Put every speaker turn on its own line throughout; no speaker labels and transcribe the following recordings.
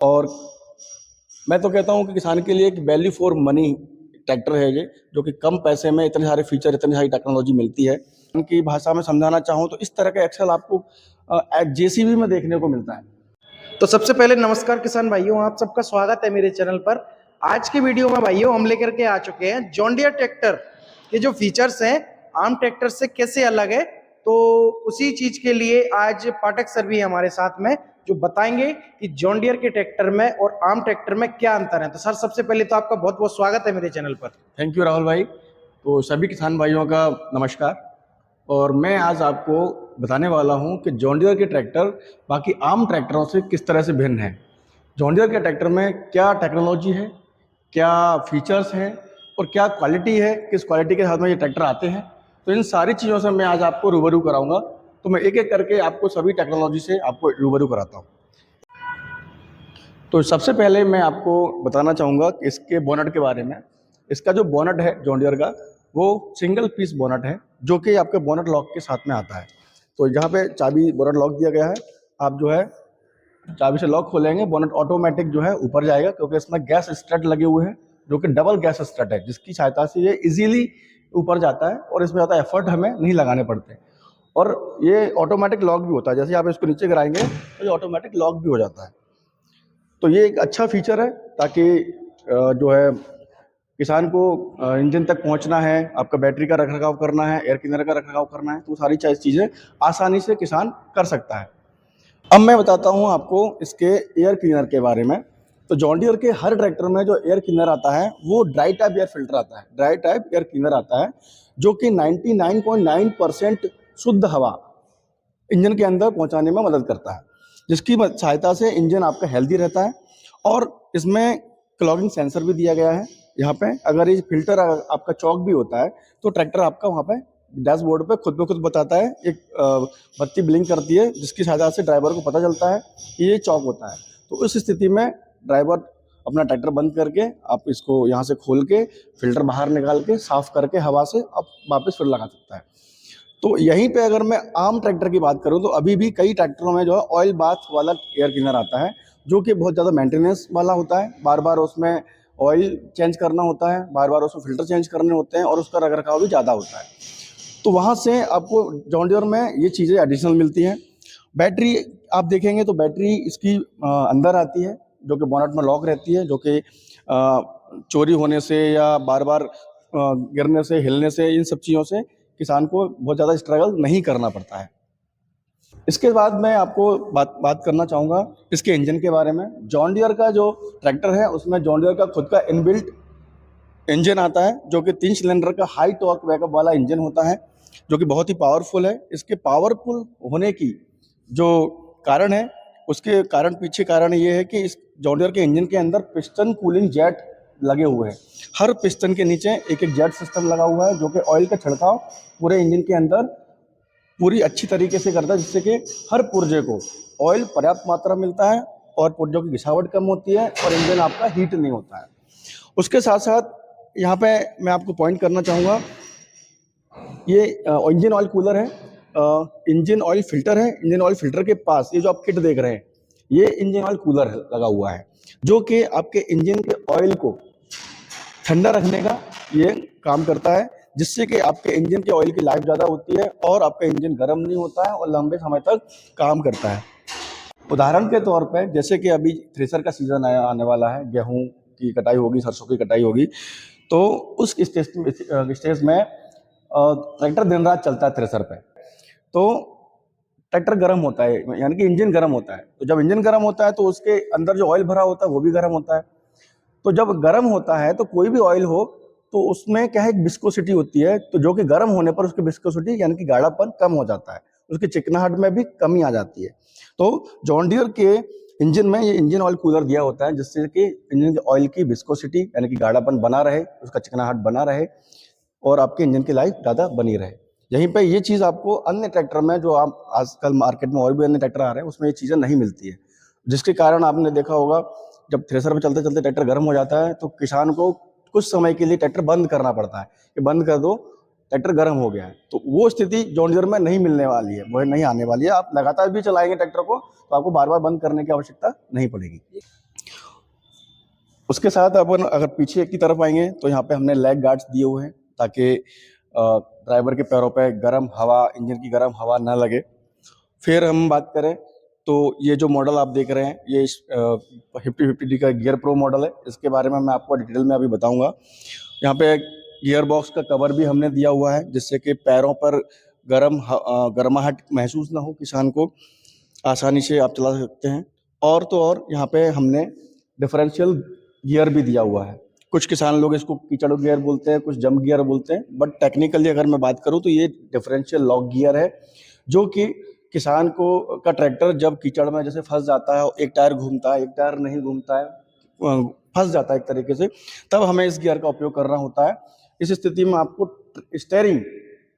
और मैं तो कहता हूँ कि किसान के लिए एक वैल्यू फॉर मनी ट्रैक्टर है ये, जो कि कम पैसे में इतने सारे फीचर, इतनी सारी टेक्नोलॉजी मिलती है। उनकी भाषा में समझाना चाहूँ तो इस तरह का एक्सेल आपको जेसीबी में देखने को मिलता है।
तो सबसे पहले नमस्कार किसान भाइयों, आप सबका स्वागत है मेरे चैनल पर। आज की वीडियो में भाइयों हम लेकर के आ चुके हैं जॉन डियर ट्रैक्टर के जो फीचर्स हैं आम ट्रैक्टर से कैसे अलग है। तो उसी चीज के लिए आज पाठक सर भी हमारे साथ में, जो बताएंगे कि जॉन डियर के ट्रैक्टर में और आम ट्रैक्टर में क्या अंतर है। तो सर सबसे पहले तो आपका बहुत बहुत स्वागत है मेरे चैनल पर।
थैंक यू राहुल भाई। तो सभी किसान भाइयों का नमस्कार। और मैं आज आपको बताने वाला हूं कि जॉन डियर के ट्रैक्टर बाकी आम ट्रैक्टरों से किस तरह से भिन्न है। जॉन डियर के ट्रैक्टर में क्या टेक्नोलॉजी है, क्या फीचर्स हैं और क्या क्वालिटी है, किस क्वालिटी के साथ में ये ट्रैक्टर आते हैं। तो इन सारी चीज़ों से मैं आज आपको रूबरू कराऊंगा। तो मैं एक एक करके आपको सभी टेक्नोलॉजी से आपको रूबरू कराता हूँ। तो सबसे पहले मैं आपको बताना चाहूँगा कि इसके बोनट के बारे में। इसका जो बोनट है जॉन डियर का, वो सिंगल पीस बोनट है, जो कि आपके बोनट लॉक के साथ में आता है। तो यहाँ पे चाबी बोनट लॉक दिया गया है। आप जो है चाबी से लॉक खोलेंगे, बोनट ऑटोमेटिक जो है ऊपर जाएगा, क्योंकि इसमें गैस स्ट्रट लगे हुए हैं, जो कि डबल गैस स्ट्रट है, जिसकी सहायता से ये इजीली ऊपर जाता है और इसमें ज़्यादा एफर्ट हमें नहीं लगाने पड़ते। और ये ऑटोमेटिक लॉक भी होता है, जैसे आप इसको नीचे गिराएंगे तो ये ऑटोमेटिक लॉक भी हो जाता है। तो ये एक अच्छा फीचर है, ताकि जो है किसान को इंजन तक पहुंचना है, आपका बैटरी का रखरखाव करना है, एयर क्लीनर का रखरखाव करना है, तो सारी चीज़ें आसानी से किसान कर सकता है। अब मैं बताता हूं आपको इसके एयर क्लीनर के बारे में। तो जॉन डियर के हर ट्रैक्टर में जो एयर क्लीनर आता है वो ड्राई टाइप एयर फिल्टर आता है, ड्राई टाइप एयर क्लीनर आता है, जो कि 99.9% शुद्ध हवा इंजन के अंदर पहुंचाने में मदद करता है, जिसकी सहायता से इंजन आपका हेल्दी रहता है। और इसमें क्लॉगिंग सेंसर भी दिया गया है। यहाँ पे अगर ये फिल्टर आपका चौक भी होता है तो ट्रैक्टर आपका वहाँ पे डैशबोर्ड पे खुद ब खुद बताता है, एक बत्ती ब्लिंक करती है, जिसकी सहायता से ड्राइवर को पता चलता है कि ये चौक होता है। तो उस स्थिति में ड्राइवर अपना ट्रैक्टर बंद करके आप इसको यहाँ से खोल के फिल्टर बाहर निकाल के साफ करके हवा से अब वापस फिर लगा सकता है। तो यहीं पे अगर मैं आम ट्रैक्टर की बात करूं तो अभी भी कई ट्रैक्टरों में जो है ऑयल बाथ वाला एयर क्लीनर आता है, जो कि बहुत ज़्यादा मेंटेनेंस वाला होता है। बार बार उसमें ऑयल चेंज करना होता है, बार बार उसमें फिल्टर चेंज करने होते हैं, और उसका रखरखाव भी ज़्यादा होता है। तो वहाँ से आपको जॉन डियर में ये चीज़ें एडिशनल मिलती हैं। बैटरी आप देखेंगे तो बैटरी इसकी अंदर आती है, जो कि बोनट में लॉक रहती है, जो कि चोरी होने से या बार बार गिरने से, हिलने से, इन सब चीज़ों से किसान को बहुत ज़्यादा स्ट्रगल नहीं करना पड़ता है। इसके बाद मैं आपको बात करना चाहूँगा इसके इंजन के बारे में। जॉन डियर का जो ट्रैक्टर है उसमें जॉन डियर का खुद का इनबिल्ट इंजन आता है, जो कि 3 सिलेंडर का हाई टॉर्क बैकअप वाला इंजन होता है, जो कि बहुत ही पावरफुल है। इसके पावरफुल होने की जो कारण है, उसके कारण पीछे कारण ये है कि इस जॉन डियर के इंजन के अंदर पिस्टन कूलिंग जेट लगे हुए हैं। हर पिस्टन के नीचे एक एक जेट सिस्टम लगा हुआ है, जो कि ऑयल का छिड़काव पूरे इंजन के अंदर पूरी अच्छी तरीके से करता है, जिससे कि हर पुर्जे को ऑयल पर्याप्त मात्रा मिलता है और पुर्जों की घिसावट कम होती है और इंजन आपका हीट नहीं होता है। उसके साथ साथ यहाँ पे मैं आपको पॉइंट करना चाहूँगा, ये इंजन ऑयल कूलर है, इंजन ऑयल फिल्टर है। इंजन ऑयल फिल्टर के पास ये जो आप किट देख रहे हैं, ये इंजन ऑयल कूलर लगा हुआ है, जो कि आपके इंजन के ऑयल को ठंडा रखने का ये काम करता है, जिससे कि आपके इंजन के ऑयल की लाइफ ज़्यादा होती है और आपका इंजन गर्म नहीं होता है और लंबे समय तक काम करता है। उदाहरण के तौर पे, जैसे कि अभी थ्रेसर का सीज़न आने वाला है, गेहूं की कटाई होगी, सरसों की कटाई होगी, तो उस स्टेज में ट्रैक्टर दिन रात चलता है थ्रेसर पे। तो ट्रैक्टर गर्म होता है, यानी कि इंजन गर्म होता है। तो जब इंजन गर्म होता है तो उसके अंदर जो ऑयल भरा होता है वो भी गर्म होता है। तो जब गर्म होता है तो कोई भी ऑयल हो तो उसमें क्या है, एक विस्कोसिटी होती है, तो जो कि गर्म होने पर उसकी विस्कोसिटी यानी कि गाढ़ापन कम हो जाता है, उसकी चिकनाहट में भी कमी आ जाती है। तो जॉन डियर के इंजन में ये इंजन ऑयल कूलर दिया होता है, जिससे कि इंजन ऑयल की विस्कोसिटी यानी कि गाढ़ापन बना रहे, उसका चिकनाहट बना रहे और आपके इंजन की लाइफ ज़्यादा बनी रहे। यहीं पे ये चीज़ आपको अन्य ट्रैक्टर में, जो आप आजकल मार्केट में और भी अन्य ट्रैक्टर आ रहे हैं, उसमें ये चीज़ें नहीं मिलती है, जिसके कारण आपने देखा होगा जब थ्रेसर पे चलते चलते ट्रैक्टर गर्म हो जाता है तो किसान को कुछ समय के लिए ट्रैक्टर बंद करना पड़ता है कि बंद कर दो, ट्रैक्टर गर्म हो गया है। तो वो स्थिति जॉन डियर में नहीं मिलने वाली है, वो नहीं आने वाली है। आप लगातार भी चलाएंगे ट्रैक्टर को तो आपको बार बार बंद करने की आवश्यकता नहीं पड़ेगी। उसके साथ अपन अगर पीछे की तरफ आएंगे तो यहाँ पे हमने लेग गार्ड्स दिए हुए हैं ताकि ड्राइवर के पैरों पे गर्म हवा, इंजन की गर्म हवा ना लगे। फिर हम बात करें तो ये जो मॉडल आप देख रहे हैं ये 5050D का गियर प्रो मॉडल है। इसके बारे में मैं आपको डिटेल में अभी बताऊंगा। यहाँ पे गियर बॉक्स का कवर भी हमने दिया हुआ है जिससे कि पैरों पर गर्माहट महसूस ना हो, किसान को आसानी से आप चला सकते हैं। और तो और यहाँ पे हमने डिफरेंशियल गियर भी दिया हुआ है। कुछ किसान लोग इसको कीचड़ गियर बोलते हैं, कुछ जंप गियर बोलते हैं, बट टेक्निकली अगर मैं बात करूँ तो ये डिफरेंशियल लॉक गियर है जो कि किसान को का ट्रैक्टर जब कीचड़ में जैसे फंस जाता है, एक टायर घूमता है, एक टायर नहीं घूमता है, फंस जाता है एक तरीके से, तब हमें इस गियर का उपयोग करना होता है। इस स्थिति में आपको स्टेयरिंग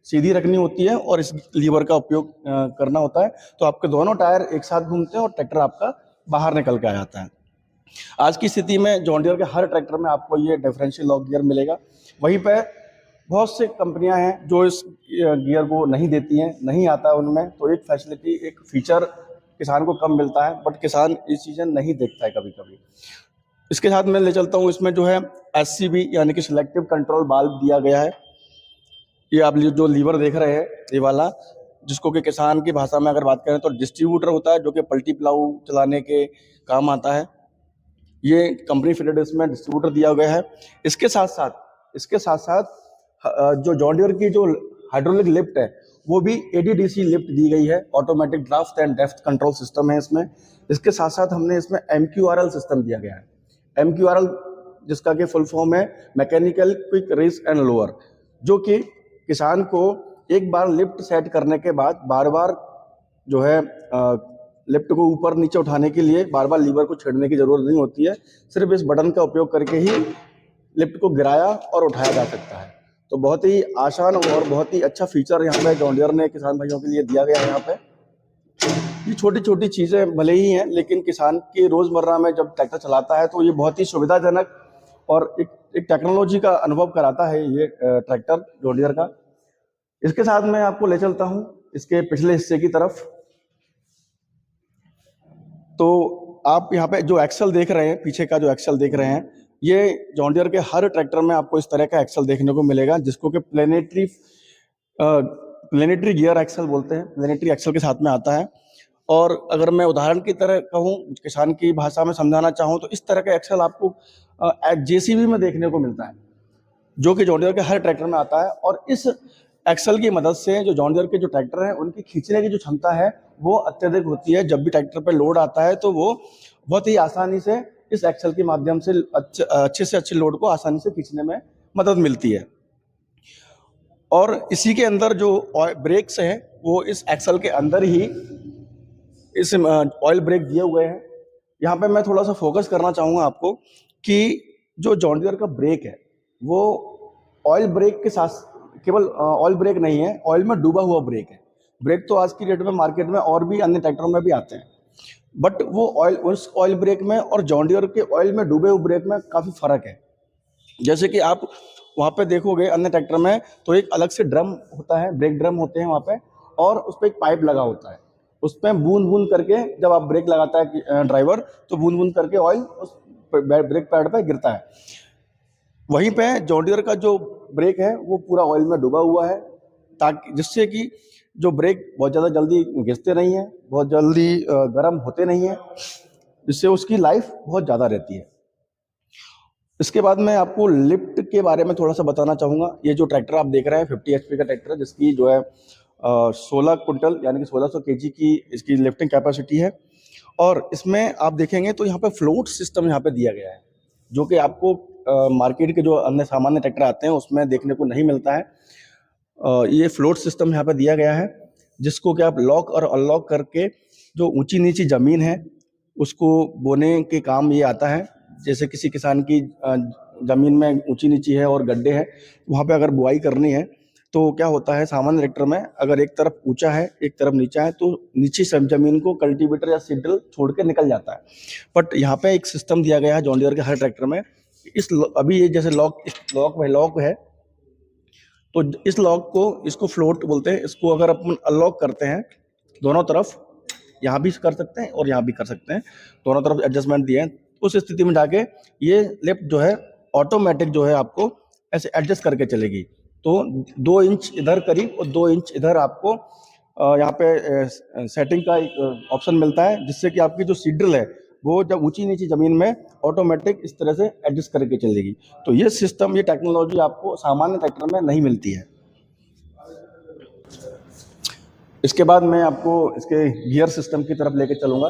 सीधी रखनी होती है और इस लीवर का उपयोग करना होता है, तो आपके दोनों टायर एक साथ घूमते हैं और ट्रैक्टर आपका बाहर निकल के आ जाता है। आज की स्थिति में जॉन डियर के हर ट्रैक्टर में आपको ये डिफरेंशियल लॉक गियर मिलेगा। वहीं पे बहुत से कंपनियां हैं जो इस गियर को नहीं देती हैं, नहीं आता है उनमें, तो एक फैसिलिटी, एक फीचर किसान को कम मिलता है, बट किसान ये चीज़ें नहीं देखता है कभी कभी। इसके साथ मैं ले चलता हूँ, इसमें जो है SCB यानी कि सिलेक्टिव कंट्रोल वाल्व दिया गया है। ये आप जो लीवर देख रहे हैं ये वाला, जिसको कि किसान की भाषा में अगर बात करें तो डिस्ट्रीब्यूटर होता है, जो कि पलटी प्लाऊ चलाने के काम आता है। ये कंपनी फिटेड इसमें डिस्ट्रीब्यूटर दिया गया है। इसके साथ साथ जो जॉन डियर की जो हाइड्रोलिक लिफ्ट है वो भी ADDC लिफ्ट दी गई है, automatic draft and depth control system है इसमें। इसके साथ साथ हमने इसमें MQRL सिस्टम दिया गया है। MQRL जिसका कि फुल फॉर्म है mechanical quick raise and lower, जो कि किसान को एक बार लिफ्ट सेट करने के बाद बार बार जो है लिफ्ट को ऊपर नीचे उठाने के लिए बार बार लीवर को छेड़ने की जरूरत नहीं होती है। सिर्फ इस बटन का उपयोग करके ही लिफ्ट को गिराया और उठाया जा सकता है। तो बहुत ही आसान और बहुत ही अच्छा फीचर यहाँ पे जॉन डियर ने किसान भाइयों के लिए दिया गया है। यहाँ पे ये छोटी छोटी चीज़ें भले ही हैं, लेकिन किसान के रोज़मर्रा में जब ट्रैक्टर चलाता है तो ये बहुत ही सुविधाजनक और एक टेक्नोलॉजी का अनुभव कराता है ये ट्रैक्टर जॉन डियर का। इसके साथ मैं आपको ले चलता हूँ इसके पिछले हिस्से की तरफ। तो आप यहाँ पे जो एक्सल देख रहे हैं, पीछे का जो एक्सल देख रहे हैं, ये जॉन डियर के हर ट्रैक्टर में आपको इस तरह का एक्सल देखने को मिलेगा, जिसको कि प्लेनेटरी गियर एक्सल बोलते हैं। प्लेनेटरी एक्सल के साथ में आता है। और अगर मैं उदाहरण की तरह कहूँ, किसान की भाषा में समझाना चाहूँ, तो इस तरह का एक्सल आपको JCB में देखने को मिलता है, जो कि जॉन डियर के हर ट्रैक्टर में आता है। और इस एक्सल की मदद से जो जॉन डियर के जो ट्रैक्टर हैं उनकी खींचने की जो क्षमता है वो अत्यधिक होती है। जब भी ट्रैक्टर पर लोड आता है तो वो बहुत ही आसानी से इस एक्सल के माध्यम से अच्छे से अच्छे लोड को आसानी से खींचने में मदद मिलती है। और इसी के अंदर जो ब्रेक्स हैं वो इस एक्सल के अंदर ही इस ऑयल ब्रेक दिए हुए हैं। यहाँ पे मैं थोड़ा सा फोकस करना चाहूँगा आपको कि जो जॉन डियर का ब्रेक है वो ऑयल ब्रेक के साथ केवल ऑयल ब्रेक नहीं है, ऑयल में डूबा हुआ ब्रेक है। ब्रेक तो आज की डेट में मार्केट में और भी अन्य ट्रैक्टरों में भी आते हैं, बट वो उस ऑयल ब्रेक में और जॉन डियर के ऑयल में डूबे हुए ब्रेक में काफ़ी फर्क है। जैसे कि आप वहाँ पे देखोगे अन्य ट्रैक्टर में तो एक अलग से ड्रम होता है, ब्रेक ड्रम होते हैं वहाँ पे, और उस पर एक पाइप लगा होता है। उस पर बूंद बूंद करके जब आप ब्रेक लगाता है ड्राइवर, तो बूंद बूंद करके ऑयल उस ब्रेक पैड पे गिरता है। वहीं पे जॉन डियर का जो ब्रेक है वो पूरा ऑयल में डूबा हुआ है, ताकि जिससे कि जो ब्रेक बहुत ज़्यादा जल्दी घिसते नहीं है, बहुत जल्दी गर्म होते नहीं है, जिससे उसकी लाइफ बहुत ज़्यादा रहती है। इसके बाद मैं आपको लिफ्ट के बारे में थोड़ा सा बताना चाहूँगा। ये जो ट्रैक्टर आप देख रहे हैं 50 HP का ट्रैक्टर है, जिसकी जो है 16 कुंटल यानी कि 1600 kg की इसकी लिफ्टिंग कैपेसिटी है। और इसमें आप देखेंगे तो यहाँ पे फ्लोट सिस्टम यहाँ पे दिया गया है, जो कि आपको मार्केट के जो अन्य सामान्य ट्रैक्टर आते हैं उसमें देखने को नहीं मिलता है। ये फ्लोट सिस्टम यहाँ पे दिया गया है, जिसको कि आप लॉक और अनलॉक करके जो ऊंची नीची ज़मीन है उसको बोने के काम ये आता है। जैसे किसी किसान की ज़मीन में ऊंची नीची है और गड्ढे हैं, वहाँ पे अगर बुआई करनी है तो क्या होता है, सामान्य ट्रैक्टर में अगर एक तरफ ऊंचा है एक तरफ नीचा है तो नीचे सब ज़मीन को कल्टीवेटर या सीडल छोड़ के निकल जाता है। बट यहाँ पे एक सिस्टम दिया गया है जॉन डियर के हर ट्रैक्टर में। अभी ये जैसे लॉक है तो इस लॉक को, इसको फ्लोट बोलते हैं, इसको अगर अपन अनलॉक करते हैं दोनों तरफ, यहाँ भी कर सकते हैं और यहाँ भी कर सकते हैं, दोनों तरफ एडजस्टमेंट दिए हैं, उस स्थिति में जाके ये लिफ्ट जो है ऑटोमेटिक जो है आपको ऐसे एडजस्ट करके चलेगी। तो 2 इंच इधर करीब और 2 इंच इधर आपको यहाँ पे सेटिंग का एक ऑप्शन मिलता है, जिससे कि आपकी जो सीड्रिल है वो जब ऊंची नीची ज़मीन में ऑटोमेटिक इस तरह से एडजस्ट करके चलेगी। तो ये सिस्टम, ये टेक्नोलॉजी आपको सामान्य ट्रैक्टर में नहीं मिलती है। इसके बाद मैं आपको इसके गियर सिस्टम की तरफ लेके चलूँगा।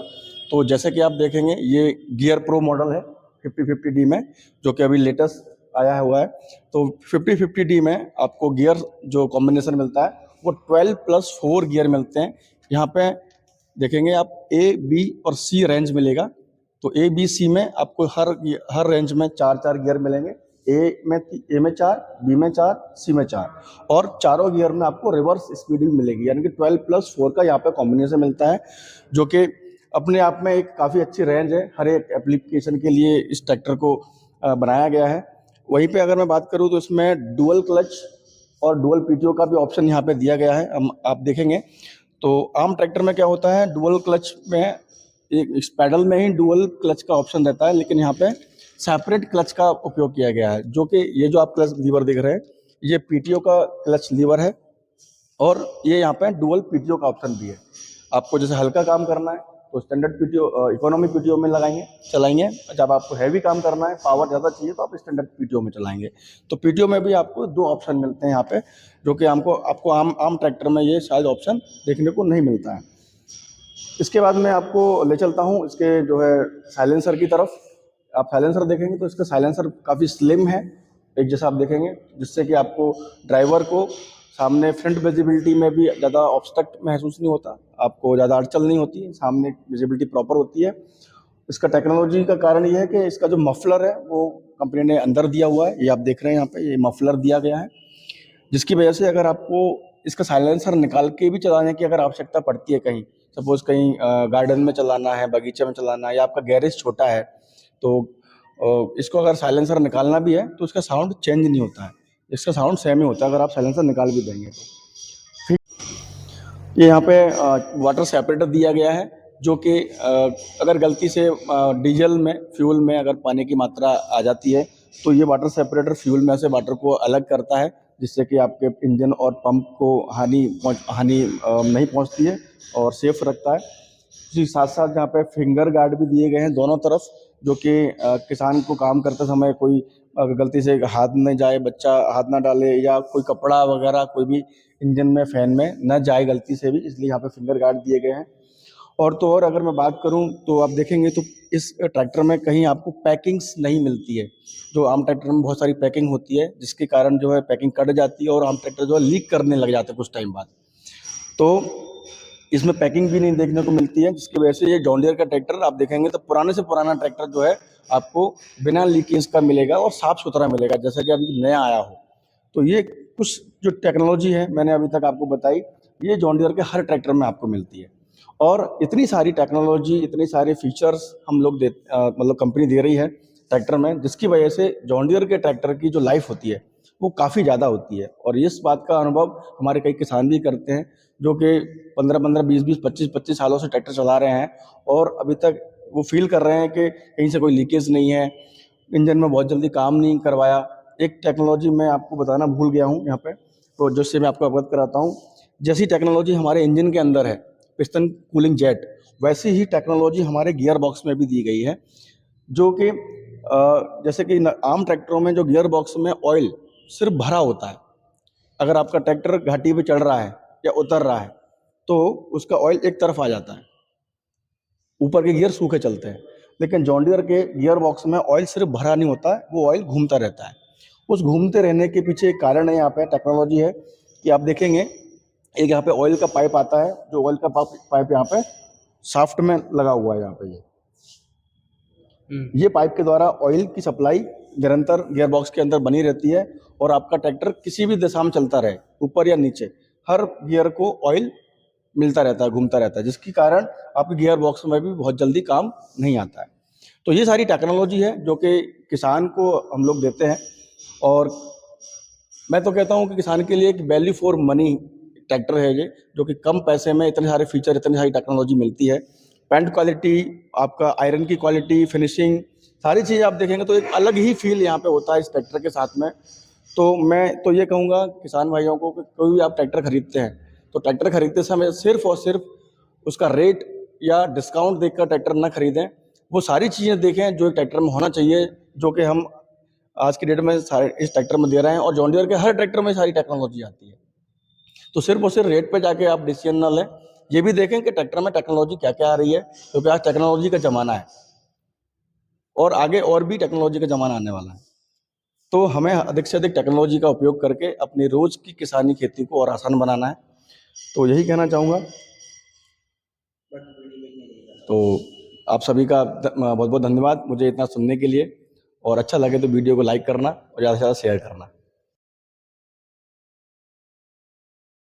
तो जैसे कि आप देखेंगे ये गियर प्रो मॉडल है 5050D में, जो कि अभी लेटेस्ट आया हुआ है। तो 5050D में आपको गियर जो कॉम्बिनेशन मिलता है वो 12+4 गियर मिलते हैं। यहाँ पे देखेंगे आप A, B और C रेंज मिलेगा। तो A, B, C में आपको हर रेंज में 4-4 गियर मिलेंगे। ए में 4, बी में 4, सी में 4 और चारों गियर में आपको रिवर्स स्पीड भी मिलेगी, यानी कि 12+4 का यहाँ पे कॉम्बिनेशन मिलता है, जो कि अपने आप में एक काफ़ी अच्छी रेंज है। हर एक एप्लीकेशन के लिए इस ट्रैक्टर को बनाया गया है। वहीं पे अगर मैं बात करूँ तो इसमें डुअल क्लच और डुअल पीटीओ का भी ऑप्शन यहाँ पे दिया गया है। हम आप देखेंगे तो आम ट्रैक्टर में क्या होता है, डुअल क्लच में एक इस पैडल में ही डुअल क्लच का ऑप्शन रहता है, लेकिन यहाँ पे सेपरेट क्लच का उपयोग किया गया है, जो कि ये जो आप क्लच लीवर देख रहे हैं ये पीटीओ का क्लच लीवर है और ये यहाँ पे डुअल पीटीओ का ऑप्शन भी है। आपको जैसे हल्का काम करना है तो स्टैंडर्ड पीटीओ, इकोनॉमी पीटीओ में चलाएंगे। जब आपको हैवी काम करना है, पावर ज़्यादा चाहिए, तो आप स्टैंडर्ड पीटीओ में चलाएंगे। तो पीटीओ में भी आपको 2 ऑप्शन मिलते हैं यहाँ पे, जो कि आपको आम ट्रैक्टर में ये शायद ऑप्शन देखने को नहीं मिलता है। इसके बाद मैं आपको ले चलता हूँ इसके जो है साइलेंसर की तरफ। आप साइलेंसर देखेंगे तो इसका साइलेंसर काफ़ी स्लिम है, एक जैसा आप देखेंगे, जिससे कि आपको ड्राइवर को सामने फ्रंट विजिबिलिटी में भी ज़्यादा ऑब्स्ट्रक्ट महसूस नहीं होता, आपको ज़्यादा अड़चन नहीं होती है, सामने विजिबिलिटी प्रॉपर होती है। इसका टेक्नोलॉजी का कारण ये है कि इसका जो मफलर है वो कंपनी ने अंदर दिया हुआ है। ये आप देख रहे हैं यहाँ पे, ये मफलर दिया गया है, जिसकी वजह से अगर आपको इसका साइलेंसर निकाल के भी चलाने की अगर आवश्यकता पड़ती है, कहीं सपोज़ कहीं गार्डन में चलाना है, बगीचे में चलाना है, या आपका गैरेज छोटा है, तो इसको अगर साइलेंसर निकालना भी है तो इसका साउंड चेंज नहीं होता है, इसका साउंड सेम ही होता है अगर आप साइलेंसर निकाल भी देंगे तो। ये यहाँ पे वाटर सेपरेटर दिया गया है, जो कि अगर गलती से डीजल में, फ्यूल में अगर पानी की मात्रा आ जाती है तो ये वाटर सेपरेटर फ्यूल में से वाटर को अलग करता है, जिससे कि आपके इंजन और पंप को हानि नहीं पहुंचती है और सेफ रखता है। इसी साथ साथ यहाँ पे फिंगर गार्ड भी दिए गए हैं दोनों तरफ, जो कि किसान को काम करते समय कोई अगर गलती से हाथ न जाए, बच्चा हाथ ना डाले, या कोई कपड़ा वगैरह कोई भी इंजन में, फैन में न जाए गलती से भी, इसलिए यहाँ पे फिंगर गार्ड दिए गए हैं। और तो और अगर मैं बात करूं तो आप देखेंगे तो इस ट्रैक्टर में कहीं आपको पैकिंग्स नहीं मिलती है। जो आम ट्रैक्टर में बहुत सारी पैकिंग होती है, जिसके कारण जो है पैकिंग कट जाती है और आम ट्रैक्टर जो है लीक करने लग जाते हैं कुछ टाइम बाद। तो इसमें पैकिंग भी नहीं देखने को मिलती है, जिसकी वजह से ये जॉन डियर का ट्रैक्टर आप देखेंगे तो पुराने से पुराना ट्रैक्टर जो है आपको बिना लीकेज का मिलेगा और साफ़ सुथरा मिलेगा, जैसा कि अभी नया आया हो। तो ये कुछ जो टेक्नोलॉजी है मैंने अभी तक आपको बताई, ये जॉन डियर के हर ट्रैक्टर में आपको मिलती है। और इतनी सारी टेक्नोलॉजी, इतने सारे फीचर्स हम लोग मतलब कंपनी दे रही है ट्रैक्टर में, जिसकी वजह से जॉन डियर के ट्रैक्टर की जो लाइफ होती है वो काफ़ी ज़्यादा होती है। और इस बात का अनुभव हमारे कई किसान भी करते हैं, जो कि 15-15, 20-20, 25-25 सालों से ट्रैक्टर चला रहे हैं और अभी तक वो फील कर रहे हैं कि कहीं से कोई लीकेज नहीं है, इंजन में बहुत जल्दी काम नहीं करवाया। एक टेक्नोलॉजी मैं आपको बताना भूल गया हूँ यहाँ पे, तो जिससे मैं आपको अवगत कराता हूँ। जैसी टेक्नोलॉजी हमारे इंजन के अंदर है, पिस्टन कूलिंग जेट, वैसी ही टेक्नोलॉजी हमारे गियर बॉक्स में भी दी गई है, जो कि जैसे कि आम ट्रैक्टरों में जो गियर बॉक्स में ऑयल सिर्फ भरा होता है, अगर आपका ट्रैक्टर घाटी पे चढ़ रहा है या उतर रहा है तो उसका ऑयल एक तरफ आ जाता है, ऊपर के गियर सूखे चलते हैं। लेकिन जॉन डियर के गियर बॉक्स में ऑयल सिर्फ भरा नहीं होता है, वो ऑयल घूमता रहता है। उस घूमते रहने के पीछे एक कारण है, यहाँ पे टेक्नोलॉजी है कि आप देखेंगे एक यहाँ पे ऑयल का पाइप आता है, जो ऑयल का पाइप यहाँ पे शाफ्ट में लगा हुआ है यहाँ पे। ये पाइप के द्वारा ऑयल की सप्लाई निरंतर गियर बॉक्स के अंदर बनी रहती है और आपका ट्रैक्टर किसी भी दिशा में चलता रहे, ऊपर या नीचे, हर गियर को ऑयल मिलता रहता है, घूमता रहता है, जिसके कारण आपके गियर बॉक्स में भी बहुत जल्दी काम नहीं आता है। तो ये सारी टेक्नोलॉजी है जो कि किसान को हम लोग देते हैं, और मैं तो कहता हूँ कि किसान के लिए एक वैल्यू फॉर मनी ट्रैक्टर है ये, जो कि कम पैसे में इतने सारे फीचर, इतनी सारी टेक्नोलॉजी मिलती है। पेंट क्वालिटी, आपका आयरन की क्वालिटी, फिनिशिंग, सारी चीज़ आप देखेंगे तो एक अलग ही फील यहाँ पे होता है इस ट्रैक्टर के साथ में। तो मैं तो ये कहूँगा किसान भाइयों को कि कोई भी आप ट्रैक्टर खरीदते हैं तो ट्रैक्टर खरीदते समय सिर्फ और सिर्फ उसका रेट या डिस्काउंट देखकर ट्रैक्टर ना खरीदें, वो सारी चीज़ें देखें जो एक ट्रैक्टर में होना चाहिए, जो कि हम आज की डेट में सारे इस ट्रैक्टर में दे रहे हैं। और जॉन डियर के हर ट्रैक्टर में सारी टेक्नोलॉजी आती है। तो सिर्फ और सिर्फ रेट पे जाके आप डिसीजन ना लें, ये भी देखें कि ट्रैक्टर में टेक्नोलॉजी क्या क्या आ रही है, क्योंकि आज टेक्नोलॉजी का ज़माना है और आगे और भी टेक्नोलॉजी का ज़माना आने वाला है। तो हमें अधिक से अधिक टेक्नोलॉजी का उपयोग करके अपनी रोज़ की किसानी खेती को और आसान बनाना है। तो यही कहना चाहूँगा। तो आप सभी का बहुत बहुत धन्यवाद मुझे इतना सुनने के लिए, और अच्छा लगे तो वीडियो को लाइक करना और ज़्यादा से ज़्यादा शेयर करना।